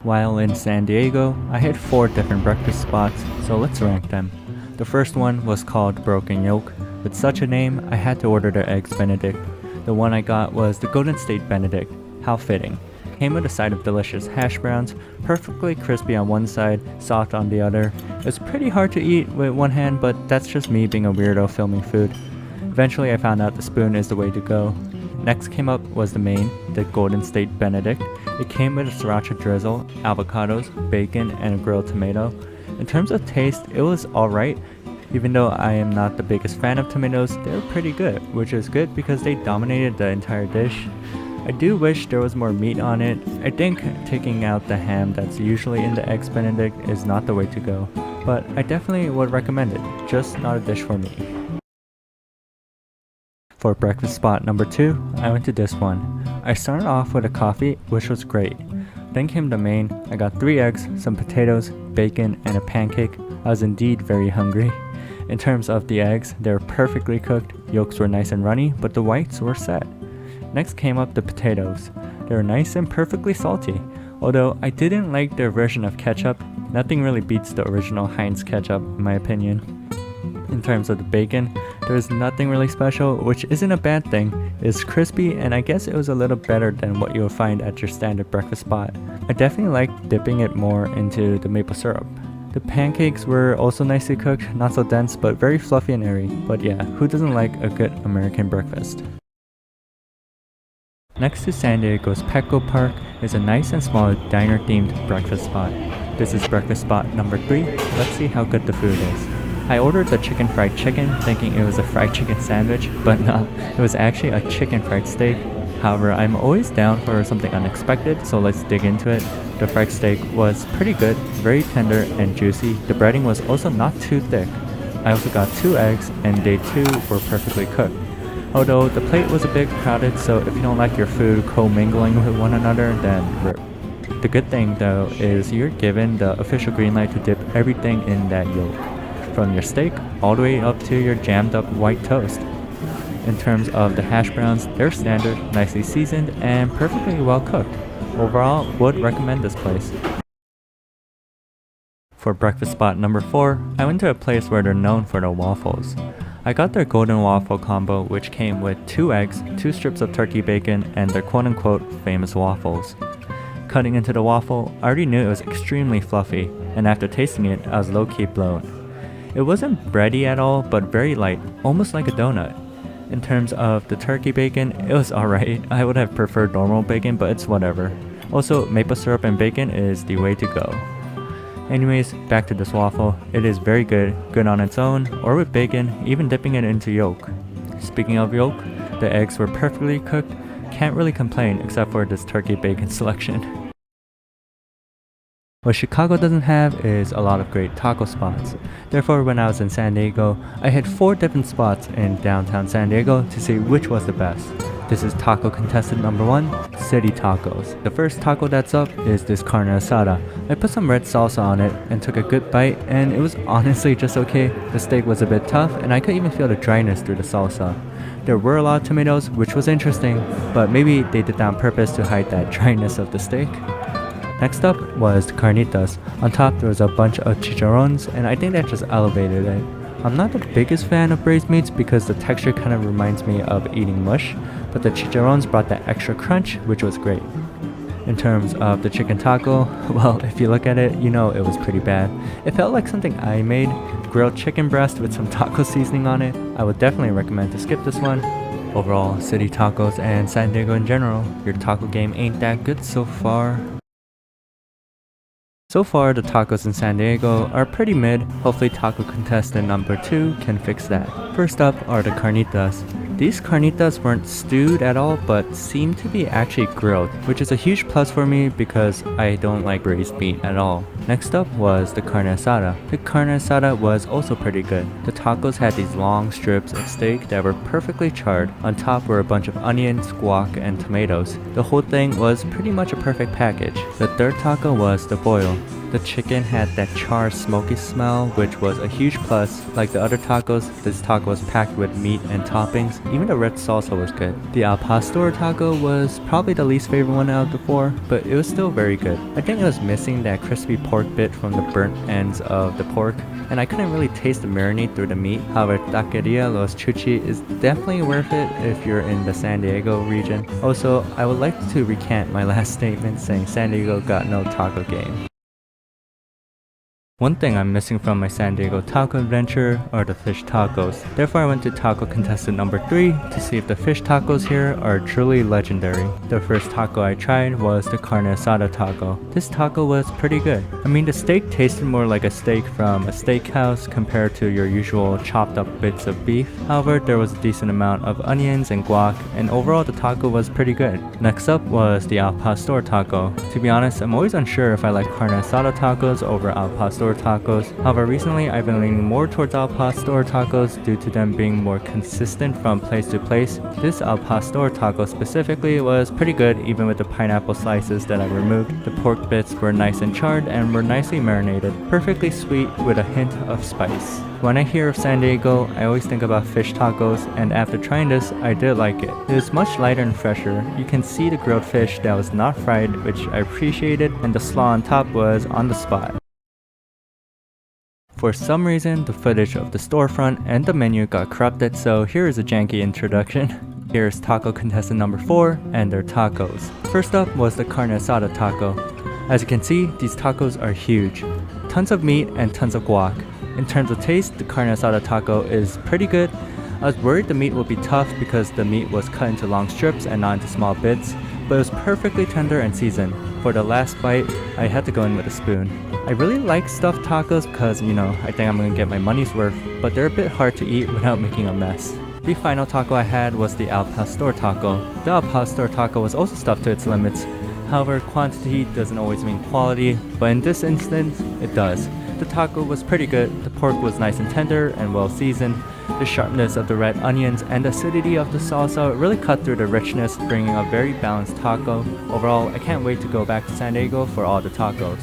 While in San Diego, I hit 4 different breakfast spots, so let's rank them. The first one was called Broken Yolk. With such a name, I had to order their Eggs Benedict. The one I got was the Golden State Benedict. How fitting. Came with a side of delicious hash browns, perfectly crispy on one side, soft on the other. It was pretty hard to eat with one hand, but that's just me being a weirdo filming food. Eventually I found out the spoon is the way to go. Next came up was the main, the Golden State Benedict. It came with a sriracha drizzle, avocados, bacon, and a grilled tomato. In terms of taste, it was alright. Even though I am not the biggest fan of tomatoes, they were pretty good, which is good because they dominated the entire dish. I do wish there was more meat on it. I think taking out the ham that's usually in the Eggs Benedict is not the way to go, but I definitely would recommend it, just not a dish for me. For breakfast spot number 2, I went to this one. I started off with a coffee, which was great. Then came the main. I got 3 eggs, some potatoes, bacon, and a pancake. I was indeed very hungry. In terms of the eggs, they were perfectly cooked, yolks were nice and runny, but the whites were set. Next came up the potatoes. They were nice and perfectly salty. Although I didn't like their version of ketchup, nothing really beats the original Heinz ketchup in my opinion. In terms of the bacon, there was nothing really special, which isn't a bad thing. It's crispy and I guess it was a little better than what you'll find at your standard breakfast spot. I definitely liked dipping it more into the maple syrup. The pancakes were also nicely cooked, not so dense but very fluffy and airy. But yeah, who doesn't like a good American breakfast? Next to San Diego's Petco Park is a nice and small diner-themed breakfast spot. This is breakfast spot number 3. Let's see how good the food is. I ordered the chicken fried chicken thinking it was a fried chicken sandwich, but no, it was actually a chicken fried steak. However, I'm always down for something unexpected, so let's dig into it. The fried steak was pretty good, very tender and juicy. The breading was also not too thick. I also got 2 eggs and they too were perfectly cooked. Although the plate was a bit crowded, so if you don't like your food co-mingling with one another, then rip. The good thing though is you're given the official green light to dip everything in that yolk. From your steak all the way up to your jammed up white toast. In terms of the hash browns, they're standard, nicely seasoned, and perfectly well cooked. Overall, would recommend this place. For breakfast spot number 4, I went to a place where they're known for their waffles. I got their golden waffle combo, which came with 2 eggs, 2 strips of turkey bacon, and their quote-unquote famous waffles. Cutting into the waffle, I already knew it was extremely fluffy, and after tasting it, I was low-key blown. It wasn't bready at all, but very light, almost like a donut. In terms of the turkey bacon, it was alright. I would have preferred normal bacon, but it's whatever. Also, maple syrup and bacon is the way to go. Anyways, back to this waffle. It is very good, good on its own, or with bacon, even dipping it into yolk. Speaking of yolk, the eggs were perfectly cooked. Can't really complain except for this turkey bacon selection. What Chicago doesn't have is a lot of great taco spots. Therefore, when I was in San Diego, I hit 4 different spots in downtown San Diego to see which was the best. This is taco contestant number 1, City Tacos. The first taco that's up is this carne asada. I put some red salsa on it and took a good bite, and it was honestly just okay. The steak was a bit tough and I could even feel the dryness through the salsa. There were a lot of tomatoes, which was interesting, but maybe they did that on purpose to hide that dryness of the steak. Next up was the carnitas. On top there was a bunch of chicharrones, and I think that just elevated it. I'm not the biggest fan of braised meats because the texture kind of reminds me of eating mush, but the chicharrones brought that extra crunch, which was great. In terms of the chicken taco, well, if you look at it, you know it was pretty bad. It felt like something I made, grilled chicken breast with some taco seasoning on it. I would definitely recommend to skip this one. Overall, City Tacos and San Diego in general, your taco game ain't that good so far. So far, the tacos in San Diego are pretty mid. Hopefully taco contestant number 2 can fix that. First up are the carnitas. These carnitas weren't stewed at all, but seemed to be actually grilled, which is a huge plus for me because I don't like braised meat at all. Next up was the carne asada. The carne asada was also pretty good. The tacos had these long strips of steak that were perfectly charred. On top were a bunch of onions, guac, and tomatoes. The whole thing was pretty much a perfect package. The third taco was the boil. The chicken had that charred smoky smell, which was a huge plus. Like the other tacos, this taco was packed with meat and toppings. Even the red salsa was good. The al pastor taco was probably the least favorite one out of the four, but it was still very good. I think it was missing that crispy pork bit from the burnt ends of the pork, and I couldn't really taste the marinade through the meat. However, Taqueria Los Chuchi is definitely worth it if you're in the San Diego region. Also, I would like to recant my last statement saying San Diego got no taco game. One thing I'm missing from my San Diego taco adventure are the fish tacos. Therefore, I went to taco contestant number 3 to see if the fish tacos here are truly legendary. The first taco I tried was the carne asada taco. This taco was pretty good. I mean, the steak tasted more like a steak from a steakhouse compared to your usual chopped up bits of beef. However, there was a decent amount of onions and guac, and overall the taco was pretty good. Next up was the al pastor taco. To be honest, I'm always unsure if I like carne asada tacos over al pastor tacos. However, recently I've been leaning more towards al pastor tacos due to them being more consistent from place to place. This al pastor taco specifically was pretty good even with the pineapple slices that I removed. The pork bits were nice and charred and were nicely marinated, perfectly sweet with a hint of spice. When I hear of San Diego, I always think about fish tacos, and after trying this, I did like it. It was much lighter and fresher. You can see the grilled fish that was not fried, which I appreciated, and the slaw on top was on the spot. For some reason, the footage of the storefront and the menu got corrupted, so here is a janky introduction. Here's taco contestant number 4 and their tacos. First up was the carne asada taco. As you can see, these tacos are huge. Tons of meat and tons of guac. In terms of taste, the carne asada taco is pretty good. I was worried the meat would be tough because the meat was cut into long strips and not into small bits, but it was perfectly tender and seasoned. For the last bite, I had to go in with a spoon. I really like stuffed tacos because, I think I'm gonna get my money's worth, but they're a bit hard to eat without making a mess. The final taco I had was the al pastor taco. The al pastor taco was also stuffed to its limits. However, quantity doesn't always mean quality, but in this instance, it does. The taco was pretty good. The pork was nice and tender and well seasoned. The sharpness of the red onions and the acidity of the salsa really cut through the richness, bringing a very balanced taco. Overall, I can't wait to go back to San Diego for all the tacos.